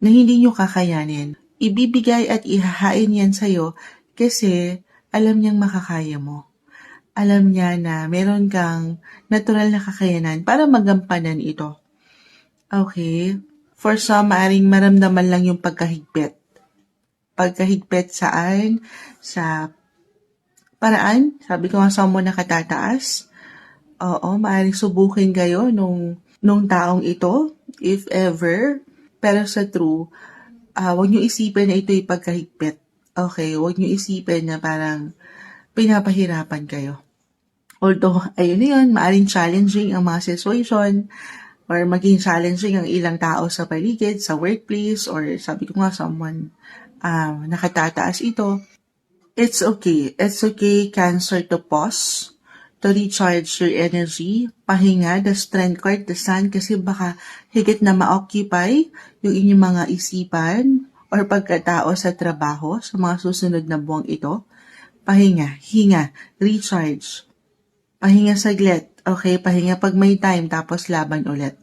na hindi nyo kakayanin. Ibibigay at ihahain yan sa'yo kasi alam niyang makakaya mo. Alam niya na meron kang natural na kakayanan para magampanan ito. Okay? For some, maaring maramdaman lang yung pagkahigpit. Pagkahigpit saan? Sa paraan, sabi ko nga sa mo nakatataas. Oo, maaaring subukin kayo nung taong ito, if ever. Pero sa true, huwag niyo isipin na ito'y pagkahigpit. Okay, huwag niyo isipin na parang pinapahirapan kayo. Although, ayun na yun, maaaring challenging ang mga situation or maging challenging ang ilang tao sa paligid, sa workplace, or sabi ko nga, someone nakatataas ito. It's okay. It's okay, Cancer, to pause, to recharge your energy, pahinga, the strength card, the sun, kasi baka higit na ma-occupy yung inyong mga isipan or pagkatao sa trabaho sa mga susunod na buwang ito. Pahinga, hinga, recharge. Pahinga saglit. Okay, pahinga pag may time, tapos laban ulit.